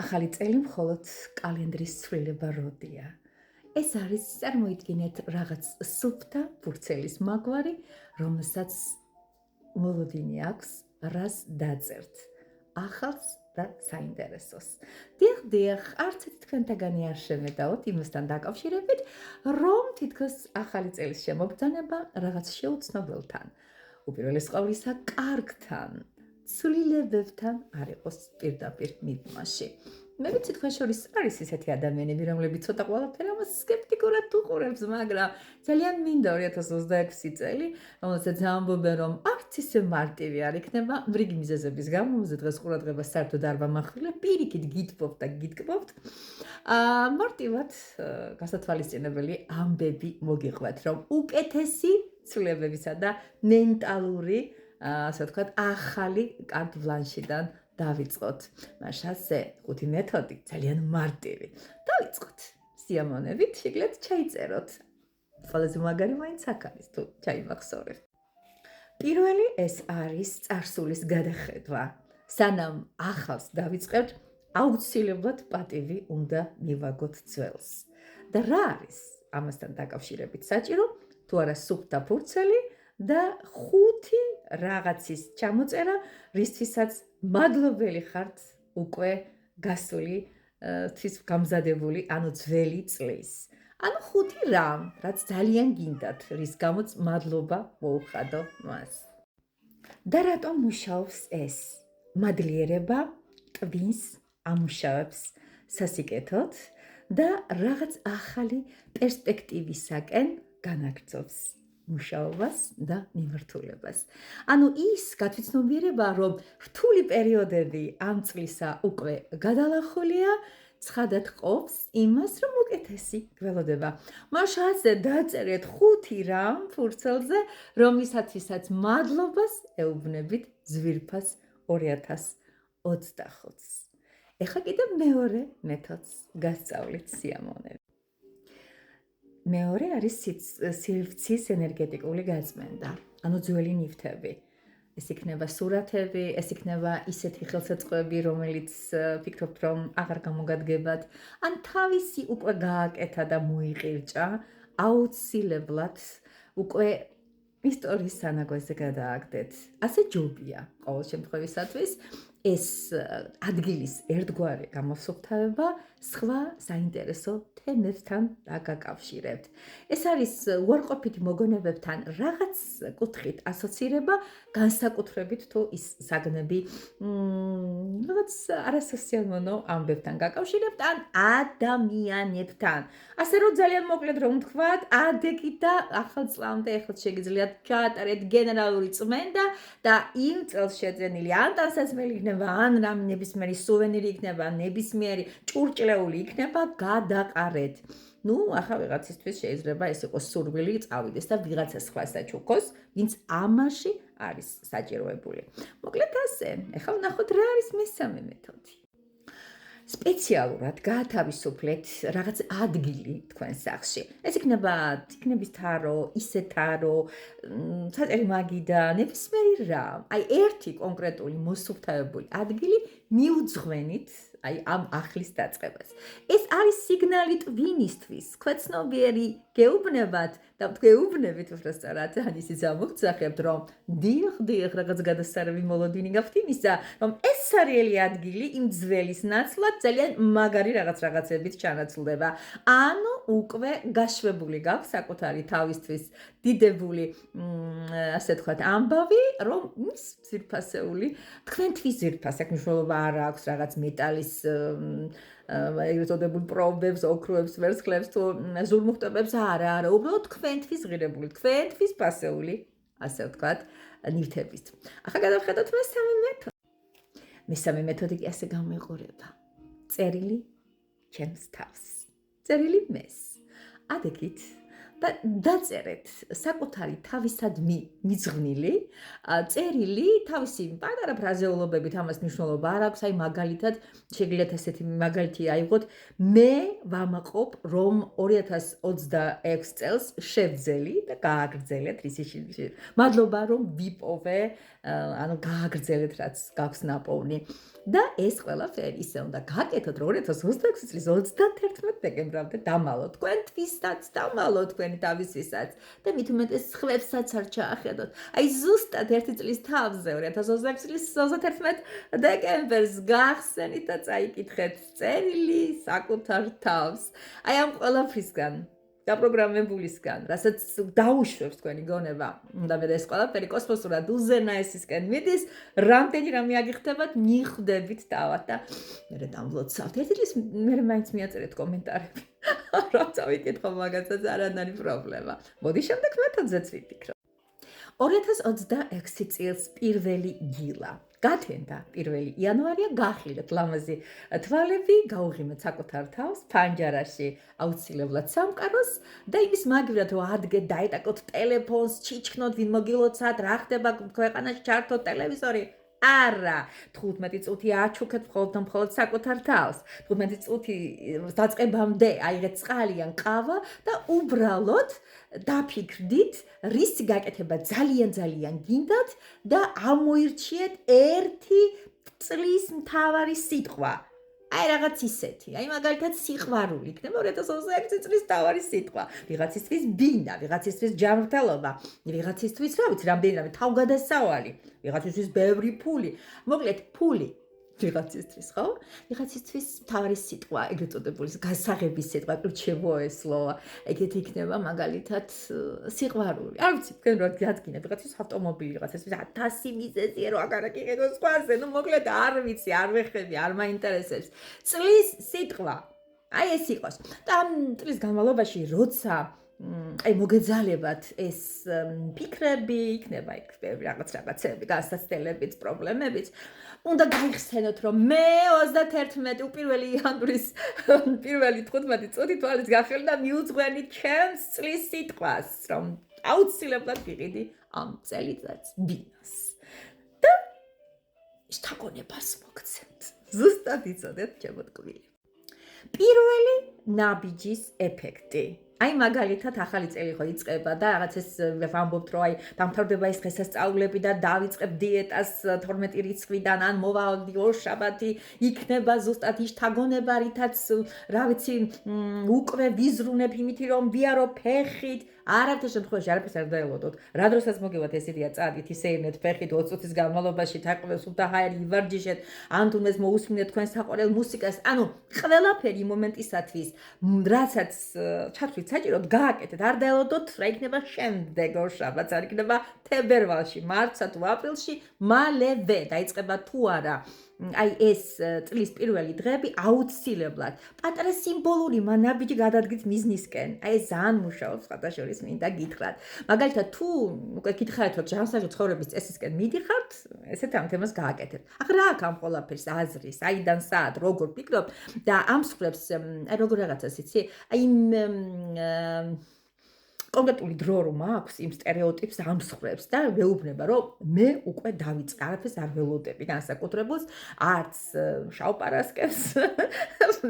ახალი წელი მხოლოდ კალენდრის ცვლილება როდია. ეს არის წარმოიდგინეთ რაღაც სუფთა ფურცელის მაგვარი, რომელსაც მოლოდინი აქვს, რას დაწერთ. ახალს და საინტერესოს. დიახ, არც ერთ თქვენთაგანი არ შემედაოთ იმასთან დაკავშირებით, რომ თითქოს ახალი წელის შემოგბრძანება რაღაც შეუცნობელთან, უპირველეს ყოვლისა კარგთან, ცვლილებებთან არ იყოს პირდაპირ მიბმაში. მე ვიცი თქვენ შორის არის ისეთი ადამიანები, რომლებიც ცოტა ყველაფერ ამას სკეპტიკურად უყურებს, მაგრამ ძალიან მინდა 2026 წელი, რომელსაც ამბობენ, რომ არც ისე მარტივი არ იქნება, რიგი მიზეზების გამო, დღეს ყურადღება საერთოდ არ ვამახვილებ, პირიქით გითბობთ და გიტკბობთ. მარტივად გასათვალისწინებელი ამბები მოგიყვეთ, რომ უკეთესი ცვლილებებისა და მენტალური, ასე ვთქვათ, ახალი კარტ ბლანშიდან დავიწყოთ. მაშასე 5 მეთოდი ძალიან მარტივი. დავიწყოთ. სიამოვნებით, შეგიძლიათ ჩაიწეროთ. ყველაზე მაგარი მაინც აქ არის თუ ჩაიმახსოვრებთ. პირველი ეს არის წარსულის გადახედვა. სანამ ახალს დავიწყებთ, აუცილებლად პატივი უნდა მივაგოთ ძველს. და რა არის ამასთან დაკავშირებით საჭირო? თუ არა სუფთა ფურცელი და 5 რაღაცის ჩამოწერა, რისთვისაც მადლობელი ხართ უკვე გასული თვის გამზადებული, ანუ ძველი წლის. ანუ 5 რამ, რაც ძალიან გინდათ, რის გამოც მადლობა მოუხადო მას. და რატომ მუშაობს ეს? მადლიერება ტვინს ამუშავებს სასიკეთოდ და რაღაც ახალი პერსპექტივისაკენ განაგრძობს მუშაობას და მიმართულებას. ანუ ის გათვითცნობიერება, რომ რთული პერიოდები ამ წლისა უკვე გადალახულია, ცხადად ყოფს იმას, რომ უკეთესი გველოდება. მაშასე დაწერეთ 5 რამ ფურცელზე, რომლისათვისაც მადლობას ეუბნებით ძვირფას 2025-ს. ეხლა კიდევ მეორე მეთოდს გასწავლით სიამოვნებით. მეორე არის სივრცის ენერგეტიკული გაწმენდა, ანუ ძველი ნივთები. ეს იქნება სურათები, ეს იქნება ისეთი ხელსაწყოები, რომელიც ფიქრობთ, რომ აღარ გამოგადგებათ, ან თავისი უკვე გააკეთა და მოიყირჭა, აუცილებლად უკვე ისტორიის სანაგვეზე გადააგდეთ. ასე ჯობია ყოველ შემთხვევისათვის ეს ადგილის ერთგვარი გამოსუფთავება სხვა საინტერესო თემებთან დაგაკავშირებთ. ეს არის უარყოფითი მოგონებებთან რაღაც კუთხით ასოცირება, განსაკუთრებით თუ ის საგნები რაღაც არასასიამოვნო ამბებთან გაკავშირებთ ან ადამიანებთან. ასე რომ ძალიან მოკლედ რომ ვთქვათ, ადეგით და ახალ წლამდე ეხლა შეგიძლიათ ჩაატარეთ გენერალური წმენდა და იმ წელს შეძენილი ან ტანსაცმელი იქნება, ან რამ ნებისმიერი სუვენირი იქნება, ნებისმიერი ჭურჭლეული იქნება, გადაყარეთ. ნუ ახლა ვიღაცისთვის შეიძლება ეს იყოს სურვილი წავიდეს და ვიღაცა სხვა საჩუქოს, ვინც ამაში არის საჭიროებული. მოკლედ ასე, ეხლა ვნახოთ რა არის მესამე მეთოდი. სპეციალურად გაათავისუფლეთ რაღაც ადგილი თქვენ სახლში. ეს იქნება თითქმის თარო, ისე თარო, საწერი მაგიდა, ნებისმიერი რამ. აი ერთი კონკრეტული მოსუფთავებული ადგილი მიუძღვენით აი ამ ახლის დაწყებას. ეს არის სიგნალი ტვინისთვის. ქვეცნობიერი გეუბნებათ და გეუბნებით უბრალოდ ან ისე ამოგცახებთ, რომ დიახ, რაღაც გადასარევი მოლოდინი გაქვთ იმისა, რომ ეს სარიელი ადგილი იმ ძველის ნაცვლად ძალიან მაგარი რაღაცებით ჩანაცვლდება. ანუ უკვე გაშვებული გაქვს საკუთარი თავისთვის დიდებული, ასე ვთქვათ, ამბავი, რომ ის ძვირფასეული, თქვენთვის ძვირფასი, აქ მნიშვნელობა არ აქვს რაღაც მეტალის ეგრეთოდებულ პრობებს, ოქროებს, ვერცხლებს თუ ზურმუხტობებს, არა, უბრალოდ თქვენთვის ღირებული, თქვენთვის ფასეული, ასე ვთქვათ, ნივთებით. ახლა გადავხედოთ მესამე მეთოდი. მესამე მეთოდი კი ასე გამოიყურება. წერილი ჩემს თავს. წერილი მეს. ადეგით და დაწერეთ საკუთარი თავისადმი მიძღვნილი წერილი თავისი პატარა ფრაზეულობებით ამას მნიშვნელობა არ აქვს, აი მაგალითად შეგიძლიათ ესეთი მაგალითი აიღოთ მე ვამაყობ რომ 2026 წელს შევძელი და გააგრძელეთ ისე მადლობა რომ ვიპოვე ანუ გააგრძელეთ რაც გაქვს ნაპოვნი და ეს ყველაფერი ისე უნდა გაკეთოთ რომ 2026 წლის 31 დეკემბრამდე დამალოთ თქვენთვისაც დამალოთ თქვენი თავისთვისაც და მით უმეტეს სხვებსაც არ ჩაახედოთ აი ზუსტად ერთი წლის თავზე 2026 წლის 31 დეკემბერს გახსენით და წაიკითხეთ წერილი საკუთარ თავს აი ამ ყველაფრისგან დაპროგრამებულისგან, რასაც დაუშვებს თქვენი გონება, უნდა მე ეს ყველაფერი კოსმოსურად უზენაესისკენ მიდის, რამდენი რამე აგიხდებათ, მიხვდებით დავად და მე დამლოცავთ. ერთი წლის მე მაინც მიაწერეთ კომენტარები. რა წავიკითხო მაგასაც არანარი პრობლემა. მოდი შემდეგ მეთოდზეც ვიფიქროთ. 2026 წელს პირველი დილა. გათენდა 1 იანვარია გახილეთ ლამაზი თვალები, გაუღიმეთ საკუთარ თავს, ფანჯარაში აუცილებლად სამყაროს და იმის მაგივრად რომ ადგეთ დაიტაკოთ ტელეფონს, ჩიჩქნოთ, ვინ მოგილოცათ, რა ხდება ქვეყანაში ჩართოთ ტელევიზორი. არა, 15 წუთი აჩუქეთ მხოლოდ საკუთარ თავს. 15 წუთი დაწყებამდე აიღეთ წყალი ან ყავა და უბრალოდ დაფიქრდით, რისი გაკეთება ძალიან გინდათ და ამოირჩიეთ ერთი წლის მთავარი სიტყვა. აი რაღაც ისეთი, აი მაგალითად სიყვარული იქნება 2026 წლის მთავარი სიტყვა. ვიღაცისთვის ბინა, ვიღაცისთვის ჯანმრთელობა, ვიღაცისთვის რა ვიცი, რამდენიმე თავგადასავალი, ვიღაცისთვის ბევრი ფული. მოკლედ, ფული ვიღაცისთვის, ხო? ვიღაცისთვის მთავარი სიტყვა, ეგრეთ წოდებული გასაღების სიტყვა, ключевое слово. ეგეთი იქნება მაგალითად სიყვარული. არ ვიცი, თქვენ რა გიადგინეთ, ვიღაცის ავტომობილი, ვიღაცისთვის 1000 მიზეზია რომ აგარაკი იღოს სკვაზე, ну მოკლედ არ ვიცი, არ ვეხები, არ მაინტერესებს. წლის სიტყვა. აი ეს იყოს. და ამ წლის განმავლობაში როცა აი მოგეძალებათ ეს ფიქრები, იქნება იქ რაღაცები, გასაცდელებიც, პრობლემებიც. უნდა გაიხსენოთ, რომ მე 31 უპირველი იანვრის პირველი 15 წუთი თვალის გახელ და მიუძღვენით ჩემს წლის სიტყვას, რომ აუცილებლად ვიყიდი ამ წელიწადს ბინას. და შთაგონებას მოგცემთ. ზუსტად იცოდეთ ჩემო ტკბილი. პირველი ნაბიჯის ეფექტი. აი მაგალითად ახალი წელი ხო იწყება და რაღაც ეს ვამბობთ რომ აი დამთავრდება ეს დღესასწაულები და დავიწყებ დიეტას 12 რიცხვიდან ან მოვავდი ორშაბათი იქნება ზუსტად ის შთაგონება რითაც რა ვიცი უკვე ვიზრუნებ იმით რომ ვიარო ფეხით არაფერ შემთხვევაში არაფერს არ დაელოდოთ. რა დროსაც მოგივათ ეს იდეა წადით ისეირნეთ ფეხით 20 წუთის განმავლობაში თაყვეს უნდა ჰაერი ივარჯიშეთ ან თუნდაც მოусმინეთ თქვენ საყვარელ მუსიკას. ანუ ყველაფერი მომენტისათვის რასაც ჩათვლით საჭიროდ გააკეთეთ. არ დაელოდოთ რა იქნება შემდეგ ორშაბათს, არ იქნება თებერვალში, მარტსა თუ აპრილში, მალევე დაიწყება თუ არა. აი ეს წლის პირველი დღეები აუცილებლად პატარა სიმბოლური მანაბიჯი გადადგით მიზნისკენ. აი ეს ძალიან მუშაობს სხვადასხვა მინდა გითხრათ. მაგალითად თუ უკვე გითხარით რომ ჯანსაღი ცხოვრების წესისკენ მიდიხართ, ესეთ ამ თემას გააკეთეთ. ახლა რა აქვს ამ ყველაფერს აზრი, საიდან საათ, როგორ ფიქრობთ და ამ სხვრებს აი როგორ რაღაცას იცი, აი კონკრეტული დრო რომ აქვს იმ სტერეოტიპს ამსხვრებს და მეუბნება რომ მე უკვე დავიწყე არაფერს არ ველოდები განსაკუთრებულს არც შავპარასკევს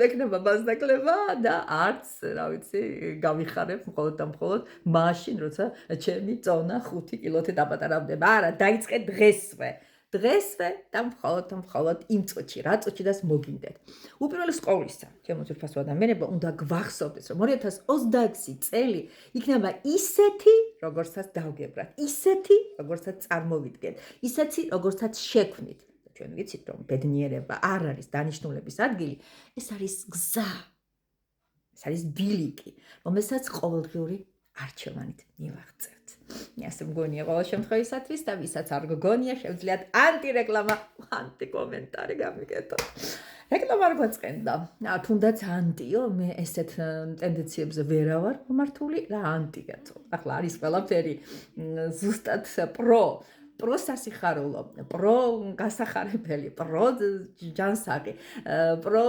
ვეკნება ბაზდაკლება და არც რა ვიცი გავიხარებ მხოლოდ მაშინ როცა ჩემი წონა 5 კილოთი დაპატარავდება არა დაიწყე დღესვე და მხოლოდ იმ წუთში, რა წუთშიდაც მოგინდეთ. უპირველეს ყოვლისა, ჩემო ძვირფასო ადამიანებო, უნდა გვახსოვდეს, რომ 2026 წელი იქნება ისეთი, როგორცაც დავგებრათ, ისეთი, როგორცაც წარმოვიდგეთ, ისეთი, როგორცაც შექმნით. ჩვენ ვიცით, რომ ბედნიერება არ არის დანიშნულების ადგილი, ეს არის გზა. ეს არის ბილიკი, რომელსაც ყოველდღიური არჩევანით მივაღწევთ. ასე მგონია ყოველ შემთხვევისათვის და ვისაც არ გგონია, შევძლიათ ანტირეკლამა, ანტიკომენტარი გამიგეთოთ. რეკლამა არ გვაწყენდა. თუნდაც ანტიო, მე ესეთ ტენდენციებზე ვერა ვარ მომართული, რა ანტი გათო. ახლა არის ყველაფერი ზუსტად პრო. პრო სასიხარულო, პრო გასახარებელი, პრო ჯანსაღი, პრო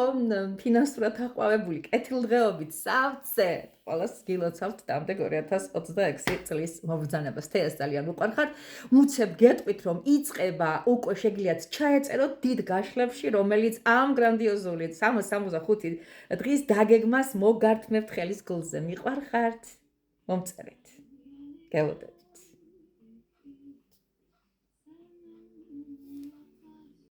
ფინანსურად აყვავებული, კეთილდღეობით, სავცე. ყველას გილოცავთ დამდეგ 2026 წლის მობრძანებას. թե ეს ძალიან უყვარხართ. მუცებ გეტყვით, რომ იწყება უკვე შეგიძლიათ ჩაეწეროთ დიდ გაშლებში, რომელიც ამ გრანდიოზული 365 დღის დაგეგმას მოგართმევთ ხელის გულზე. მიყვარხართ? მომწერეთ. გელოდებით.